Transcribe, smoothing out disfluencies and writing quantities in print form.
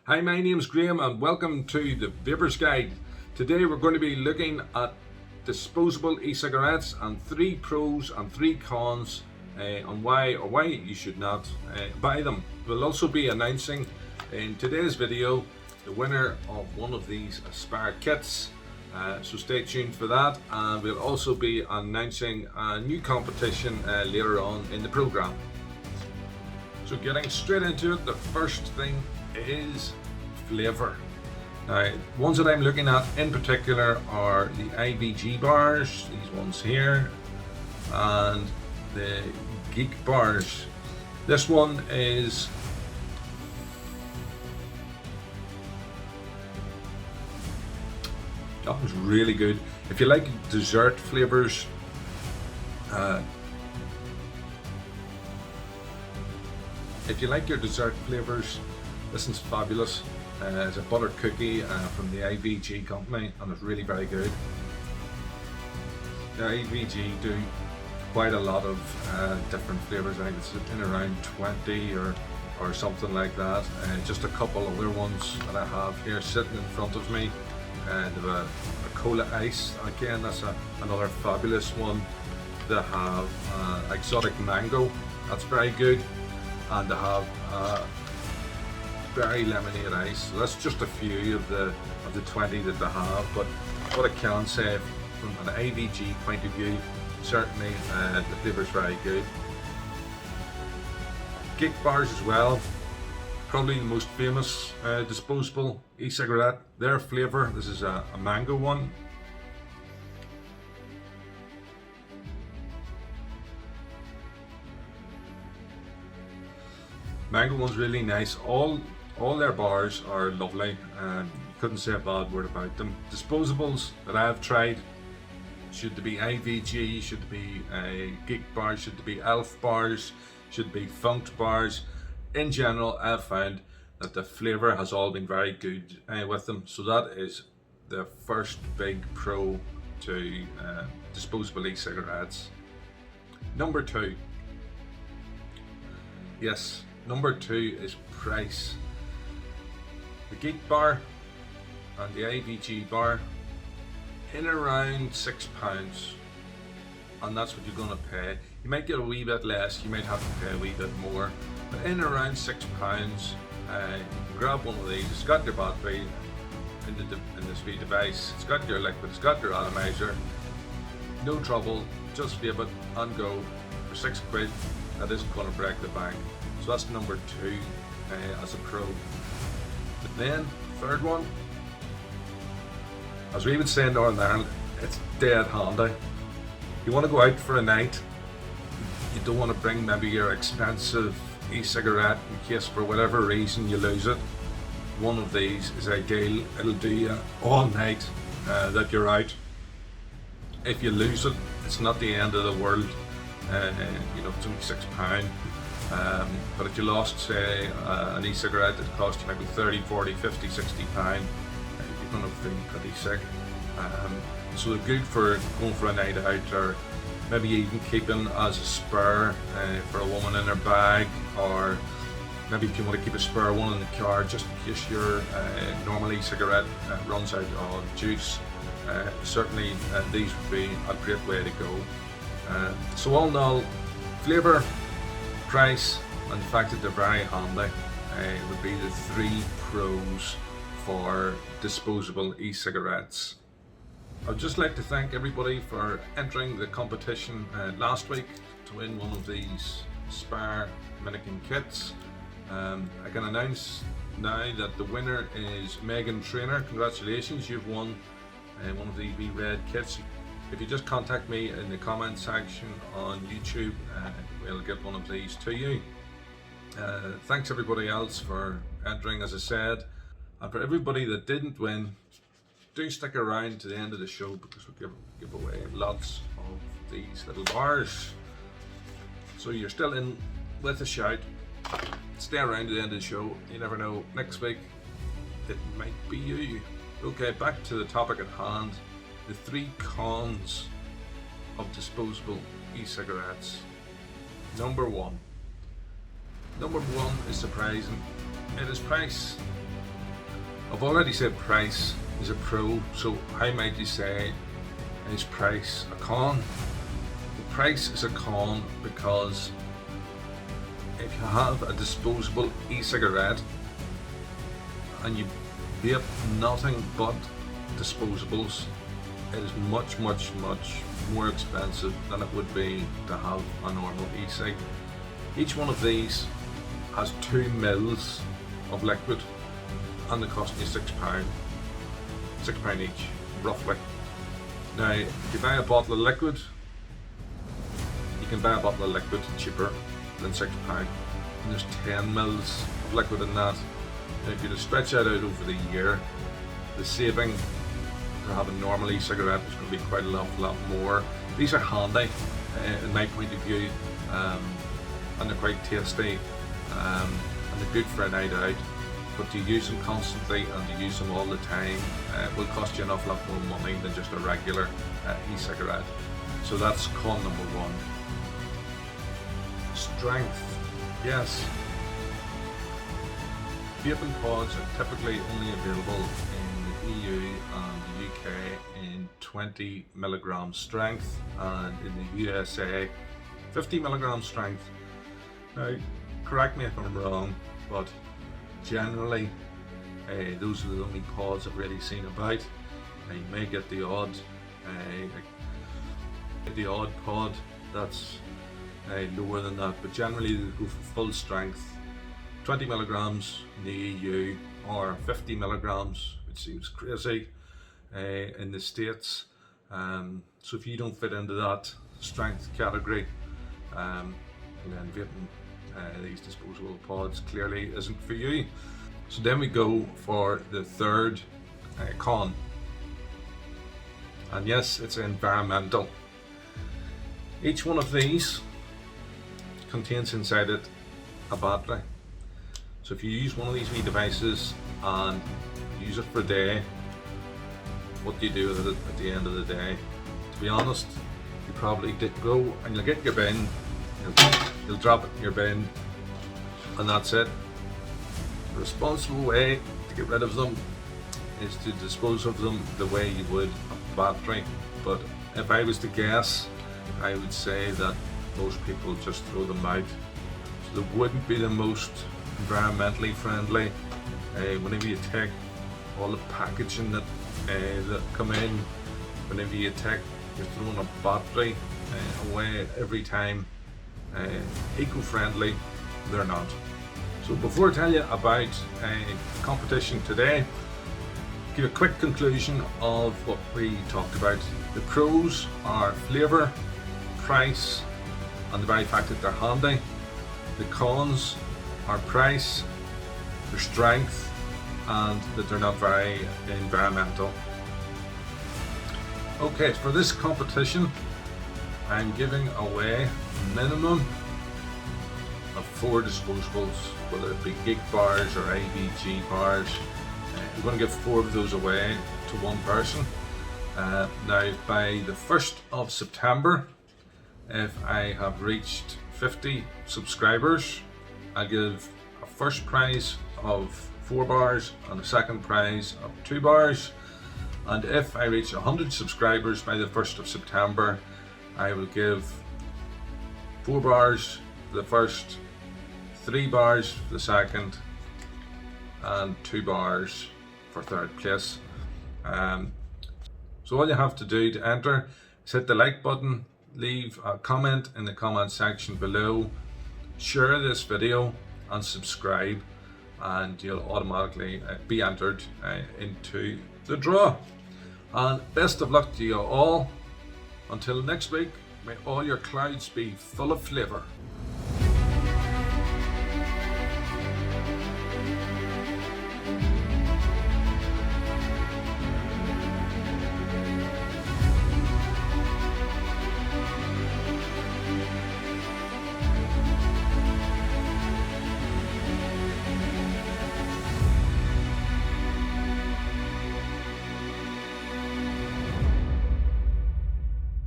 Hi, my name's Graham and welcome to the Vapers Guide. Today we're going to be looking at disposable e-cigarettes and 3 pros and 3 cons on why or why you should not buy them. We'll also be announcing in today's video the winner of one of these Aspire kits, so stay tuned for that, and we'll also be announcing a new competition later on in the program. So getting straight into it, the first thing is flavour. Now, ones that I'm looking at in particular are the IVG bars, these ones here, and the Geek bars. This one is that one's really good. If you like dessert flavours, if you like your dessert flavours, this is fabulous. It's a butter cookie from the IVG company, and it's really very good. The IVG do quite a lot of different flavours. I think it's in around 20 or something like that. Just a couple other ones that I have here sitting in front of me. They have a cola ice. Again, that's another fabulous one. They have exotic mango. That's very good. And they have berry lemonade ice. So that's just a few of the 20 that they have. But what I can say from an IVG point of view, certainly the flavour is very good. Geek bars as well, probably the most famous disposable e-cigarette. Their flavour, this is a mango one. Mango one's really nice. All their bars are lovely, and couldn't say a bad word about them. Disposables that I've tried, should there be IVG, should there be Geek bars, should there be Elf bars, should there be Funked bars. In general, I've found that the flavour has all been very good with them. So that is the first big pro to disposable e-cigarettes. Number 2. Yes, number 2 is price. The Geek bar and the IVG bar in around £6, and that's what you're going to pay. You might get a wee bit less, you might have to pay a wee bit more, but in around £6 you can grab one of these. It's got your battery in the speed device, it's got your liquid, it's got your atomizer. No trouble, just vape it and go for £6. That isn't going to break the bank. So that's number 2 as a pro. Then third one, as we would say in Northern Ireland, it's dead handy. You want to go out for a night, you don't want to bring maybe your expensive e-cigarette in case for whatever reason you lose it. One of these is ideal. It'll do you all night that you're out. If you lose it, it's not the end of the world. It's only £6. But if you lost, say, an e-cigarette that cost you maybe 30, 40, 50, 60 pounds, you're going to feel pretty sick. So they're good for going for a night out, or maybe even keeping as a spare for a woman in her bag, or maybe if you want to keep a spare one in the car just in case your normal e-cigarette runs out of juice. Certainly these would be a great way to go. So all in all, flavour, price, and the fact that they're very handy would be the 3 pros for disposable e-cigarettes. I'd just like to thank everybody for entering the competition last week to win one of these Aspire Minikin kits. I can announce now that the winner is Megan Trainer. Congratulations, you've won one of these wee red kits. If you just contact me in the comment section on YouTube, we'll get one of these to you. Thanks everybody else for entering, as I said, and for everybody that didn't win, do stick around to the end of the show because we'll give away lots of these little bars. So you're still in with a shout. Stay around to the end of the show. You never know, next week it might be you. Okay, back to the topic at hand. The 3 cons of disposable e-cigarettes. Number 1. Number 1 is surprising. It is price. I've already said price is a pro, so how might you say is price a con? The price is a con because if you have a disposable e-cigarette and you vape nothing but disposables, it is much more expensive than it would be to have a normal e-cig. Each one of these has 2 mils of liquid and they cost you £6. £6 each, roughly. Now, if you buy a bottle of liquid, you can buy a bottle of liquid cheaper than £6. And there's 10 mils of liquid in that. And if you just stretch that out over the year, the saving to have a normal e-cigarette is going to be quite a lot more. These are handy, in my point of view, and they're quite tasty, and they're good for a night out. But to use them constantly and to use them all the time will cost you an awful lot more money than just a regular e-cigarette. So that's con number 1. Strength. Yes. Vaping pods are typically only available in the EU and the UK in 20 milligram strength, and in the USA 50 milligram strength. Now, correct me if I'm wrong, but generally those are the only pods I've really seen about. You may get the odd pod that's lower than that, but generally they go for full strength 20 milligrams in the EU or 50 milligrams, which seems crazy in the States. So if you don't fit into that strength category, then vaping these disposable pods clearly isn't for you. So then we go for the third con, and yes, it's environmental. Each one of these contains inside it a battery. So if you use one of these wee devices and use it for a day, what do you do with it at the end of the day? To be honest, you probably did go and you'll get your bin, you'll drop it in your bin, and that's it. The responsible way to get rid of them is to dispose of them the way you would a battery. But if I was to guess, I would say that most people just throw them out. So they wouldn't be the most environmentally friendly. Whenever you take all the packaging that come in, whenever you're throwing a battery away every time. Eco-friendly, they're not. So before I tell you about competition today, give a quick conclusion of what we talked about. The pros are flavour, price, and the very fact that they're handy. The cons are price, their strength, and that they're not very environmental. Okay, for this competition, I'm giving away a minimum of 4 disposables, whether it be Geek bars or ABG bars. I'm going to give 4 of those away to one person. Now, by the 1st of September, if I have reached 50 subscribers, I'll give a first prize of 4 bars and a second prize of 2 bars. And if I reach 100 subscribers by the 1st of September, I will give 4 bars for the first, 3 bars for the second, and 2 bars for third place. So all you have to do to enter is hit the like button, leave a comment in the comment section below, share this video and subscribe, and you'll automatically be entered into the draw. And best of luck to you all. Until next week, may all your clouds be full of flavour.